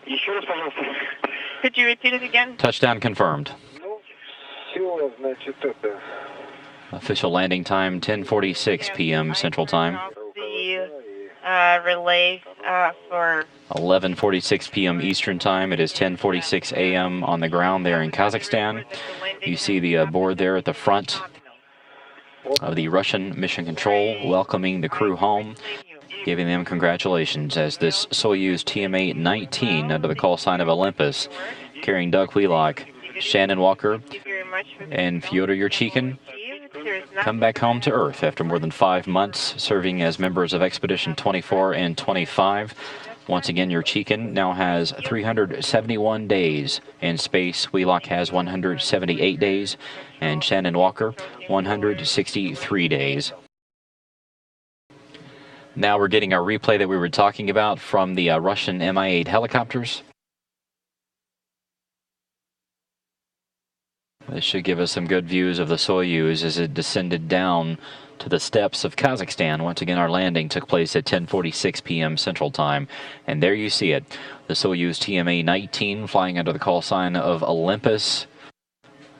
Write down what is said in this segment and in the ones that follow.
Еще раз, пожалуйста. Could you repeat it again? Touchdown confirmed. Ну, все, значит, это... Official landing time 10:46 p.m. Central Time. The relay for 11:46 p.m. Eastern Time. It is 10:46 a.m. on the ground there in Kazakhstan. You see the board there at the front of the Russian Mission Control welcoming the crew home, giving them congratulations as this Soyuz TMA-19 under the call sign of Olympus, carrying Doug Wheelock, Shannon Walker, and Fyodor Yurchikhin, come back home to Earth after more than 5 months serving as members of Expedition 24 and 25. Once again, Yurchikhin now has 371 days in space. Wheelock has 178 days, and Shannon Walker 163 days. Now we're getting our replay that we were talking about from the Russian Mi-8 helicopters. This should give us some good views of the Soyuz as it descended down to the steppes of Kazakhstan. Once again, our landing took place at 10:46 p.m. Central Time. And there you see it, the Soyuz TMA-19 flying under the call sign of Olympus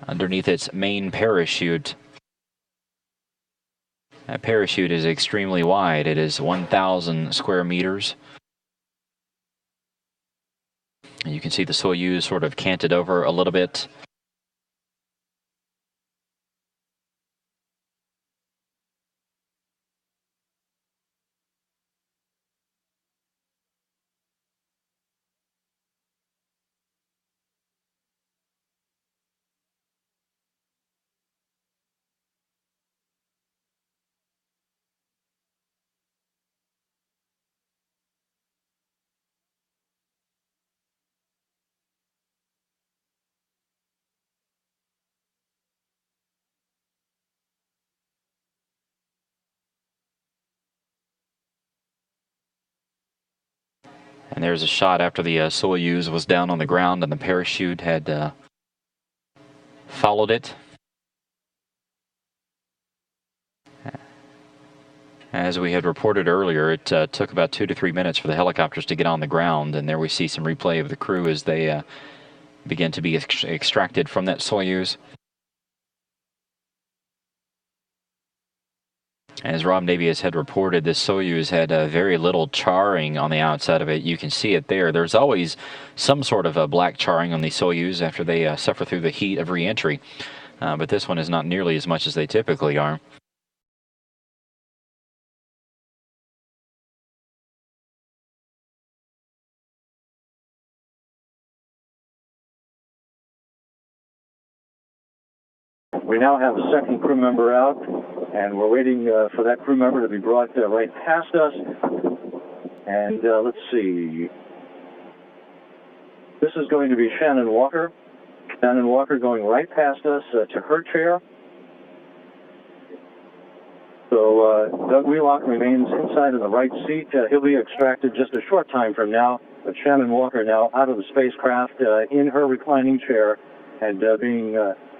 underneath its main parachute. That parachute is extremely wide. It is 1,000 square meters. And you can see the Soyuz sort of canted over a little bit. And there's a shot after the Soyuz was down on the ground and the parachute had followed it. As we had reported earlier, it took about 2 to 3 minutes for the helicopters to get on the ground, and there we see some replay of the crew as they begin to be extracted from that Soyuz. As Rob Navius had reported, this Soyuz had very little charring on the outside of it. You can see it there. There's always some sort of a black charring on the Soyuz after they suffer through the heat of re-entry, but this one is not nearly as much as they typically are. We now have a second crew member out, and we're waiting for that crew member to be brought right past us. And let's see. This is going to be Shannon Walker. Shannon Walker going right past us to her chair. So Doug Wheelock remains inside in the right seat. He'll be extracted just a short time from now, but Shannon Walker now out of the spacecraft in her reclining chair and being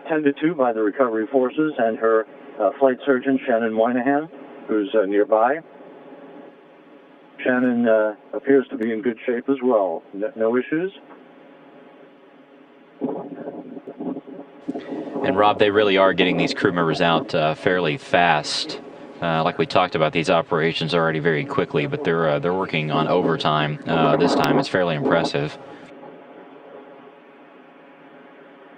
tended to by the recovery forces and her flight surgeon, Shannon Moynihan, who's nearby. Shannon appears to be in good shape as well. No issues. And Rob, they really are getting these crew members out fairly fast. Like we talked about, these operations already very quickly, but they're working on overtime this time. It's fairly impressive.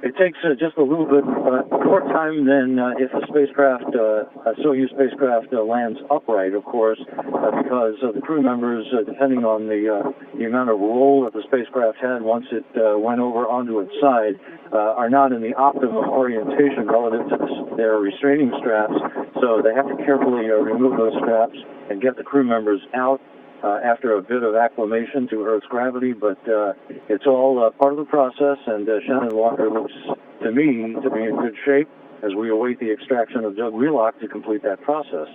It takes just a little bit more time than if a spacecraft, a Soyuz spacecraft, lands upright, of course, because the crew members, depending on the amount of roll that the spacecraft had once it went over onto its side, are not in the optimum orientation relative to their restraining straps. So they have to carefully remove those straps and get the crew members out after a bit of acclimation to Earth's gravity, but it's all part of the process, and Shannon Walker looks to me to be in good shape as we await the extraction of Doug Wheelock to complete that process.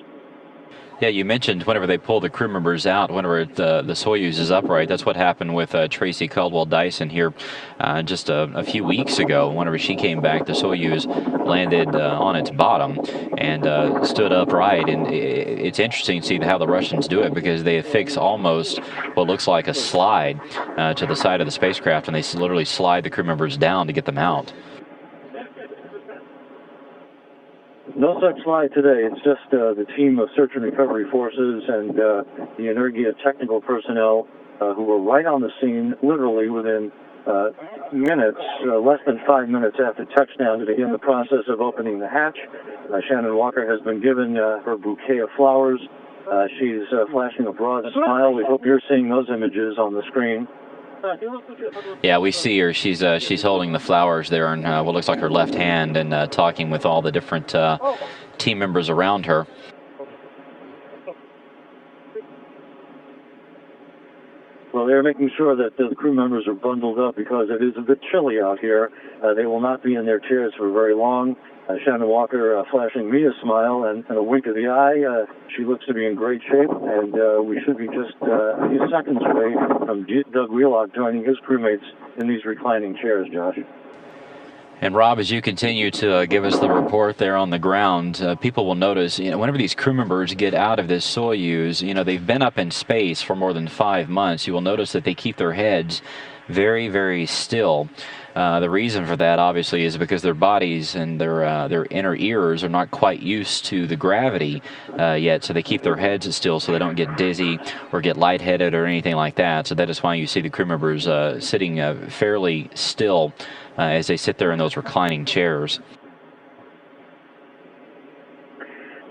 Yeah, you mentioned whenever they pull the crew members out, whenever the Soyuz is upright. That's what happened with Tracy Caldwell Dyson here just a few weeks ago. Whenever she came back, the Soyuz landed on its bottom and stood upright. And it's interesting to see how the Russians do it, because they affix almost what looks like a slide to the side of the spacecraft, and they literally slide the crew members down to get them out. No such slide today. It's just the team of search and recovery forces and the Energia technical personnel who were right on the scene, literally within minutes, less than 5 minutes after touchdown, to begin the process of opening the hatch. Shannon Walker has been given her bouquet of flowers. She's flashing a broad smile. We hope you're seeing those images on the screen. Yeah, we see her. She's holding the flowers there in what looks like her left hand, and talking with all the different team members around her. Well, they're making sure that the crew members are bundled up because it is a bit chilly out here. They will not be in their chairs for very long. Shannon Walker flashing me a smile and a wink of the eye. She looks to be in great shape, and we should be just a few seconds away from Doug Wheelock joining his crewmates in these reclining chairs, Josh. And Rob, as you continue to give us the report there on the ground, people will notice, whenever these crew members get out of this Soyuz, they've been up in space for more than 5 months. You will notice that they keep their heads very, very still. The reason for that, obviously, is because their bodies and their inner ears are not quite used to the gravity yet, so they keep their heads still so they don't get dizzy or get lightheaded or anything like that. So that is why you see the crew members sitting fairly still as they sit there in those reclining chairs.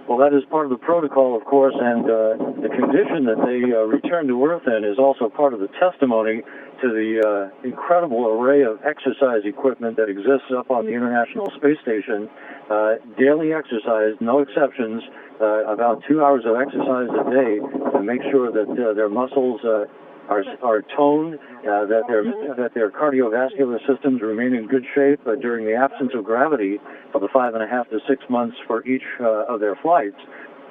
Well, that is part of the protocol, of course, and the condition that they return to Earth in is also part of the testimony to the incredible array of exercise equipment that exists up on the International Space Station. Daily exercise, no exceptions, about 2 hours of exercise a day to make sure that their muscles are toned, that their cardiovascular systems remain in good shape during the absence of gravity for the 5.5 to 6 months for each of their flights.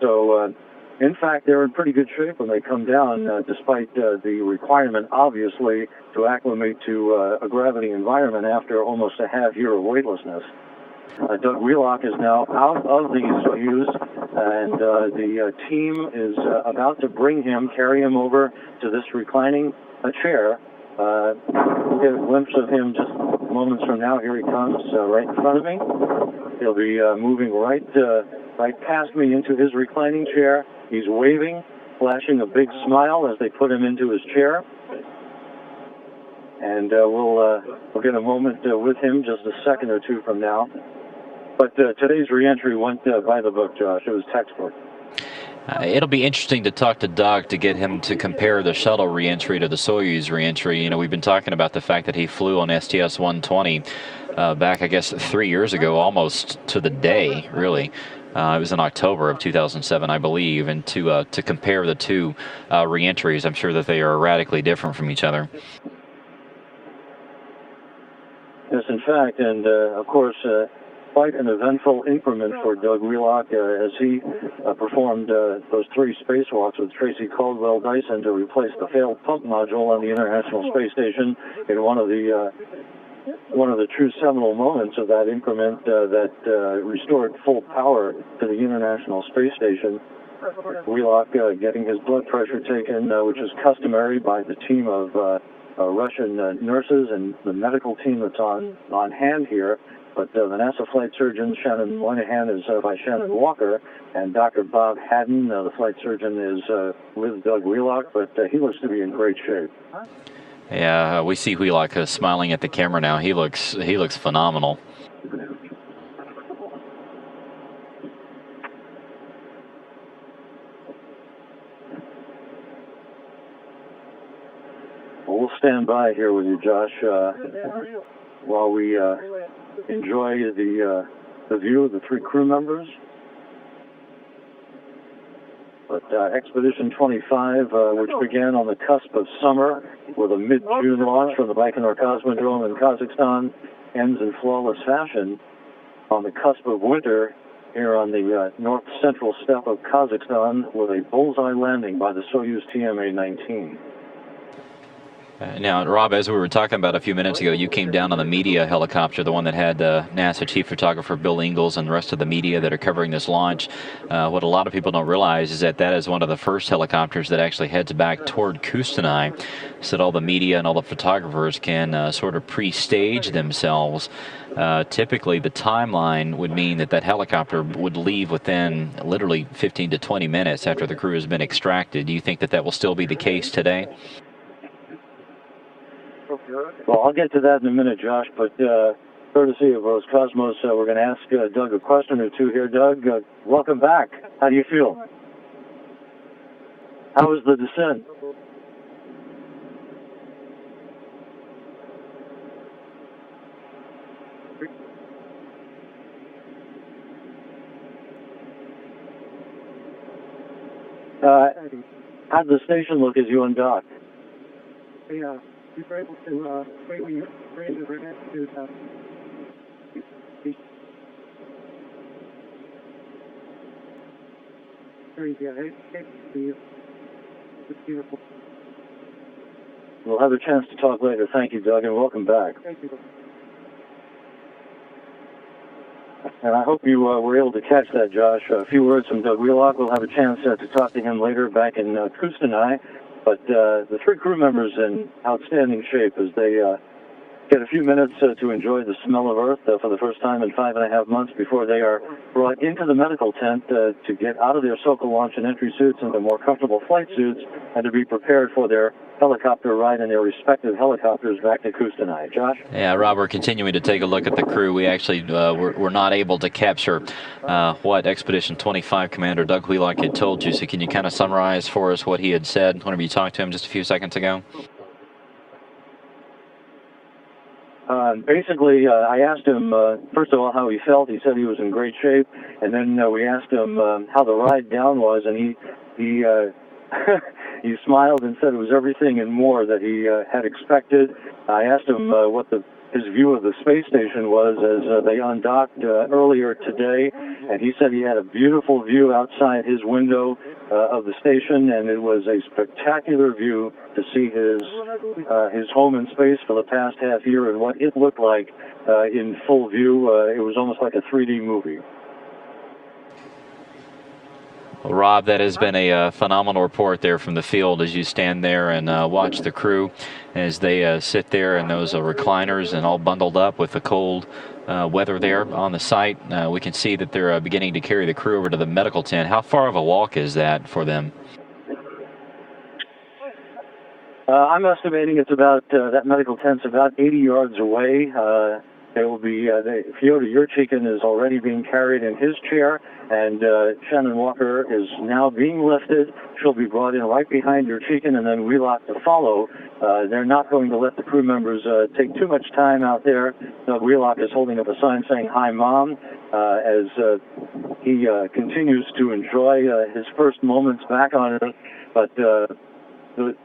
So, in fact, they're in pretty good shape when they come down, despite the requirement, obviously, to acclimate to a gravity environment after almost a half year of weightlessness. Doug Wheelock is now out of the Soyuz, and the team is about to carry him over to this reclining chair. We'll get a glimpse of him just moments from now. Here he comes, right in front of me. He'll be moving right past me into his reclining chair. He's waving, flashing a big smile as they put him into his chair. And we'll get a moment with him just a second or two from now. But today's reentry went by the book, Josh. It was textbook. It'll be interesting to talk to Doug to get him to compare the shuttle reentry to the Soyuz reentry. We've been talking about the fact that he flew on STS-120 back, I guess, 3 years ago, almost to the day, really. It was in October of 2007, I believe. And to compare the two reentries, I'm sure that they are radically different from each other. Yes, in fact, and of course, quite an eventful increment for Doug Wheelock as he performed those 3 spacewalks with Tracy Caldwell Dyson to replace the failed pump module on the International Space Station in one of the true seminal moments of that increment that restored full power to the International Space Station. Wheelock getting his blood pressure taken, which is customary by the team of Russian nurses and the medical team that's on hand here. But the NASA flight surgeon, Shannon, Moynihan, is by Shannon Walker, and Dr. Bob Haddon, the flight surgeon, is with Doug Wheelock, but he looks to be in great shape. Yeah, we see Wheelock smiling at the camera now. He looks phenomenal. Well, we'll stand by here with you, Josh, while we enjoy the view of the 3 crew members. But Expedition 25, which began on the cusp of summer with a mid-June launch from the Baikonur Cosmodrome in Kazakhstan, ends in flawless fashion on the cusp of winter here on the north central steppe of Kazakhstan with a bullseye landing by the Soyuz TMA-19. Now, Rob, as we were talking about a few minutes ago, you came down on the media helicopter, the one that had NASA chief photographer Bill Ingalls and the rest of the media that are covering this launch. What a lot of people don't realize is that that is one of the first helicopters that actually heads back toward Kustanai, so that all the media and all the photographers can sort of pre-stage themselves. Typically, the timeline would mean that that helicopter would leave within literally 15 to 20 minutes after the crew has been extracted. Do you think that that will still be the case today? Well, I'll get to that in a minute, Josh, but courtesy of Roscosmos, we're going to ask Doug a question or two here. Doug, welcome back. How do you feel? How was the descent? How did the station look as you undocked? Yeah. We were able to greatly raise the altitude. It's beautiful. We'll have a chance to talk later. Thank you, Doug, and welcome back. Thank you. And I hope you were able to catch that, Josh. A few words from Doug Wheelock. We'll have a chance to talk to him later back in Kustanai. But the three crew members in outstanding shape as they get a few minutes to enjoy the smell of Earth for the first time in 5.5 months before they are brought into the medical tent to get out of their Sokol launch and entry suits into more comfortable flight suits and to be prepared for their helicopter ride in their respective helicopters back to Kustanai. Josh? Yeah, Rob, we're continuing to take a look at the crew. We actually were not able to capture what Expedition 25 Commander Doug Wheelock had told you, so can you kind of summarize for us what he had said whenever you talked to him just a few seconds ago? Basically, I asked him, first of all, how he felt. He said he was in great shape. And then we asked him how the ride down was, and he he smiled and said it was everything and more that he had expected. I asked him what his view of the space station was as they undocked earlier today, and he said he had a beautiful view outside his window of the station, and it was a spectacular view to see his home in space for the past half year and what it looked like in full view. It was almost like a 3D movie. Well, Rob, that has been a phenomenal report there from the field as you stand there and watch the crew as they sit there in those recliners and all bundled up with the cold weather there on the site. We can see that they're beginning to carry the crew over to the medical tent. How far of a walk is that for them? I'm estimating it's about, that medical tent's about 80 yards away. There will be, Fyodor Yurchikhin is already being carried in his chair, and Shannon Walker is now being lifted. She'll be brought in right behind Yurchikhin, and then Wheelock to follow. They're not going to let the crew members take too much time out there. Wheelock is holding up a sign saying, "Hi, Mom," as he continues to enjoy his first moments back on Earth. But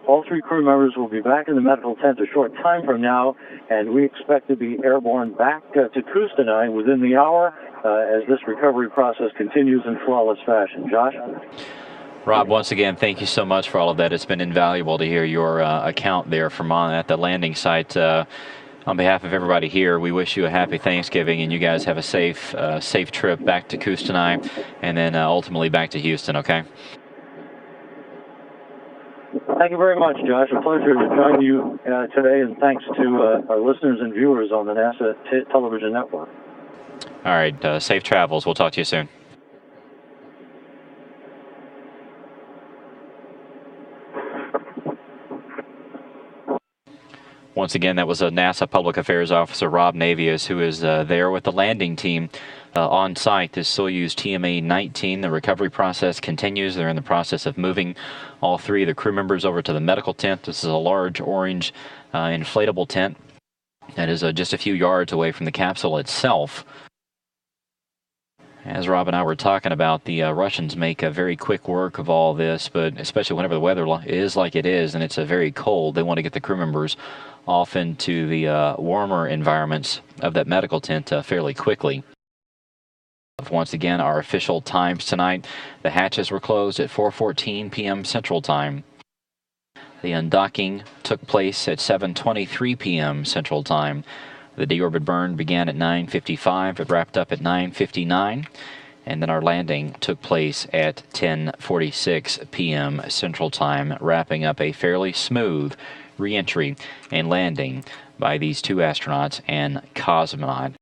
all three crew members will be back in the medical tent a short time from now, and we expect to be airborne back to Kustanai within the hour as this recovery process continues in flawless fashion. Josh? Rob, once again, thank you so much for all of that. It's been invaluable to hear your account there from at the landing site. On behalf of everybody here, we wish you a happy Thanksgiving, and you guys have a safe trip back to Kustanai, and then ultimately back to Houston, okay? Thank you very much, Josh. A pleasure to join you today, and thanks to our listeners and viewers on the NASA television network. All right, safe travels. We'll talk to you soon. Once again, that was a NASA Public Affairs Officer, Rob Navius, who is there with the landing team on site. This Soyuz TMA-19, the recovery process continues. They're in the process of moving all three of the crew members over to the medical tent. This is a large orange inflatable tent that is just a few yards away from the capsule itself. As Rob and I were talking about, the Russians make a very quick work of all this, but especially whenever the weather is like it is and it's very cold, they want to get the crew members off into the warmer environments of that medical tent fairly quickly. Once again, our official times tonight. The hatches were closed at 4:14 p.m. Central Time. The undocking took place at 7:23 p.m. Central Time. The deorbit burn began at 9:55. It wrapped up at 9:59. And then our landing took place at 10:46 p.m. Central Time, wrapping up a fairly smooth re-entry and landing by these two astronauts and cosmonaut.